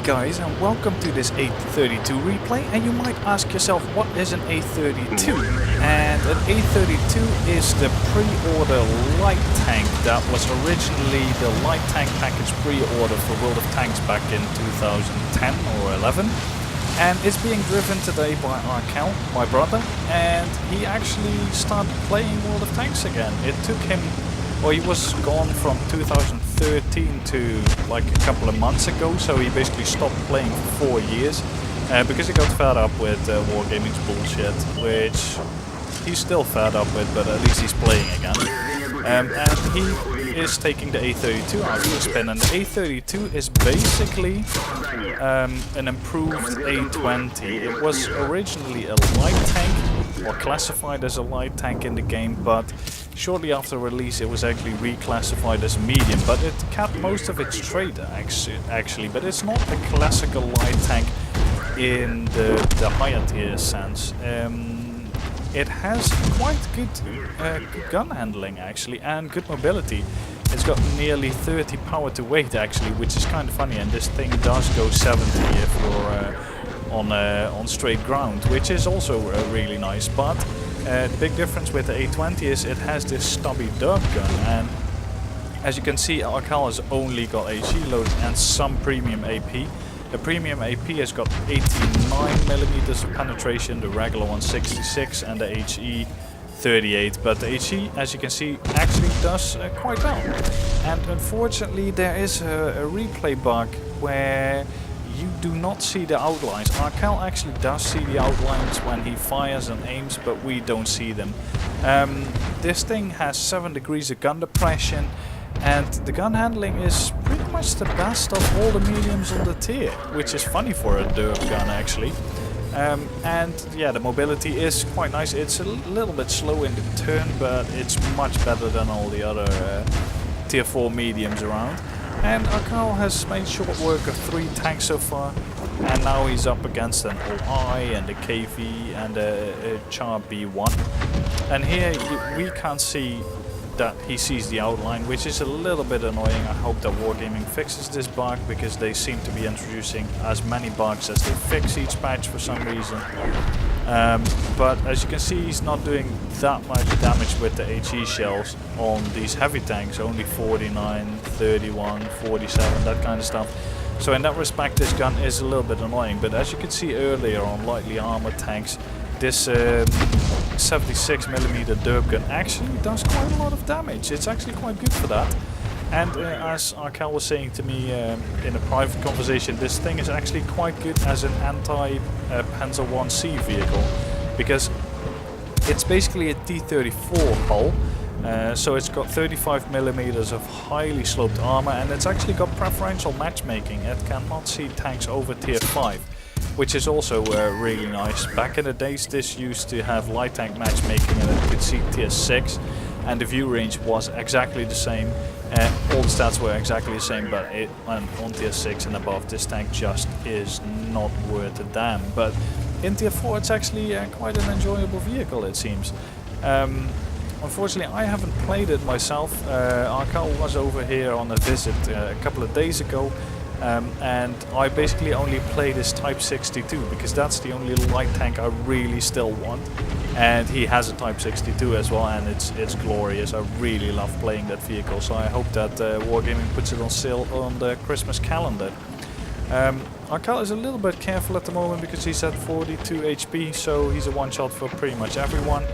guys, and welcome to this A-32 replay. And you might ask yourself, what is an A-32? And an A-32 is the pre-order light tank that was originally the light tank package pre-order for World of Tanks back in 2010 or 11. And it's being driven today by Arkhell, my brother, and he actually started playing World of Tanks again. It took him, well, he was gone from 2013 to like a couple of months ago, so he basically stopped playing for 4 years because he got fed up with Wargaming's bullshit, which he's still fed up with, but at least he's playing again. And he is taking the A-32 out for a spin, and the A-32 is basically an improved A-20. It was originally a light tank, or classified as a light tank in the game, but shortly after release it was actually reclassified as medium, but it kept most of its trait actually, but it's not a classical light tank in the higher tier sense. It has quite good gun handling actually, and good mobility. It's got nearly 30 power to weight actually, which is kind of funny, and this thing does go 70 if you're on straight ground, which is also really nice. But the big difference with the A-20 is it has this stubby derp gun, and as you can see, Arkhell has only got HE loaded and some premium AP. The premium AP has got 89mm of penetration, the regular one 66, and the HE 38. But the HE, as you can see, actually does quite well. And unfortunately, there is a replay bug where you do not see the outlines. Arkhell actually does see the outlines when he fires and aims, but we don't see them. This thing has 7 degrees of gun depression, and the gun handling is pretty much the best of all the mediums on the tier, which is funny for a derp gun actually. And yeah, the mobility is quite nice. It's a little bit slow in the turn, but it's much better than all the other tier 4 mediums around. And Arkhell has made short work of 3 tanks so far, and now he's up against an OI and a KV and a Char B1. And here we can't see that he sees the outline, which is a little bit annoying. I hope that Wargaming fixes this bug, because they seem to be introducing as many bugs as they fix each patch for some reason. But as you can see, he's not doing that much damage with the HE shells on these heavy tanks, only 49, 31, 47, that kind of stuff. So in that respect, this gun is a little bit annoying. But as you can see earlier on lightly armored tanks, this 76mm derp gun actually does quite a lot of damage. It's actually quite good for that. And as Arkhell was saying to me in a private conversation, this thing is actually quite good as an anti-Panzer 1C vehicle, because it's basically a T-34 hull. So it's got 35mm of highly sloped armor, and it's actually got preferential matchmaking. It cannot see tanks over tier 5. Which is also really nice. Back in the days, this used to have light tank matchmaking, and it could see tier 6, and the view range was exactly the same. All the stats were exactly the same, but on tier 6 and above, this tank just is not worth a damn. But in tier 4, it's actually quite an enjoyable vehicle, it seems. Unfortunately, I haven't played it myself. Arkhell was over here on a visit a couple of days ago. And I basically only play this Type 62 because that's the only light tank I really still want. And he has a Type 62 as well, and it's glorious. I really love playing that vehicle, so I hope that Wargaming puts it on sale on the Christmas calendar. Arkhell is a little bit careful at the moment because he's at 42 HP, so he's a one-shot for pretty much everyone.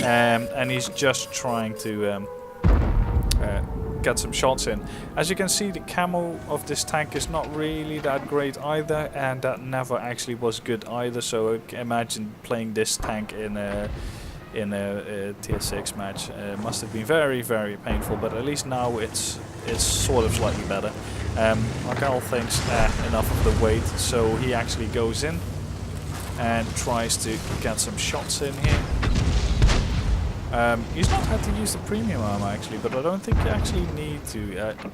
And he's just trying to get some shots in. As you can see, the camo of this tank is not really that great either, and that never actually was good either. So imagine playing this tank in a tier 6 match. Must have been very, very painful, but at least now it's sort of slightly better. Arkhell thinks enough of the weight, so he actually goes in and tries to get some shots in here. He's not had to use the premium armor actually, but I don't think you actually need to. I mean,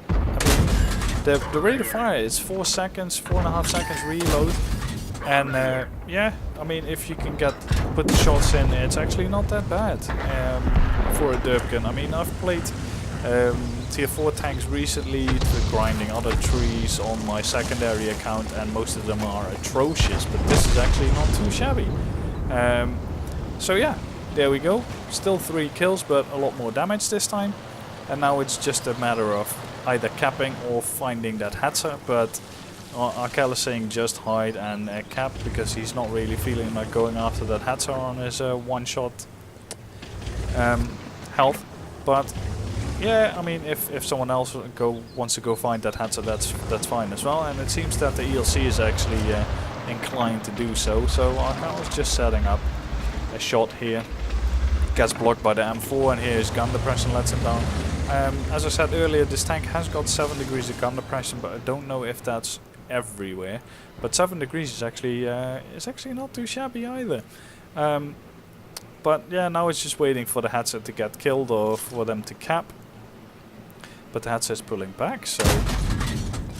the rate of fire is 4 seconds, 4.5 seconds reload, and yeah, I mean, if you can put the shots in, it's actually not that bad for a derp gun. I mean, I've played Tier 4 tanks recently to grinding other trees on my secondary account, and most of them are atrocious, but this is actually not too shabby. So yeah, there we go. Still 3 kills, but a lot more damage this time. And now it's just a matter of either capping or finding that Hetzer, but Arkhell is saying just hide and cap, because he's not really feeling like going after that Hetzer on his one-shot health. But yeah, I mean, if someone else wants to go find that Hetzer, that's fine as well. And it seems that the ELC is actually inclined to do so. So Arkhell is just setting up a shot here. Gets blocked by the M4, and here his gun depression lets him down. As I said earlier, this tank has got 7 degrees of gun depression, but I don't know if that's everywhere. But 7 degrees is actually not too shabby either. But yeah, now it's just waiting for the Hetzer to get killed or for them to cap. But the Hetzer is pulling back, so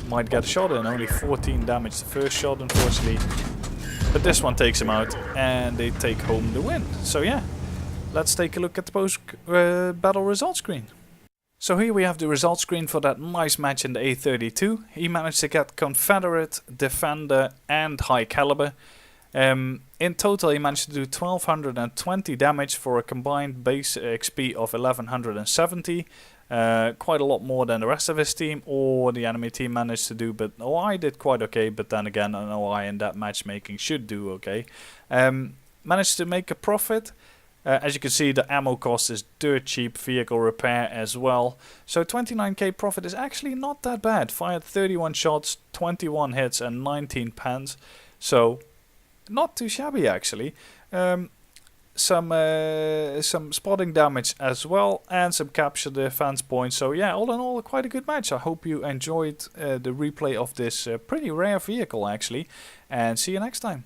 might get a shot in. Only 14 damage the first shot, unfortunately. But this one takes him out, and they take home the win. So yeah, let's take a look at the post-battle results screen. So here we have the results screen for that nice match in the A-32. He managed to get Confederate, Defender and High Caliber. In total he managed to do 1220 damage for a combined base XP of 1170. Quite a lot more than the rest of his team or the enemy team managed to do, but OI did quite okay. But then again, an OI in that matchmaking should do okay. Managed to make a profit. As you can see, the ammo cost is dirt cheap, vehicle repair as well. So 29k profit is actually not that bad. Fired 31 shots, 21 hits and 19 pans. So not too shabby actually. Some spotting damage as well, and some capture defense points. So yeah, all in all, quite a good match. I hope you enjoyed the replay of this pretty rare vehicle actually, and see you next time.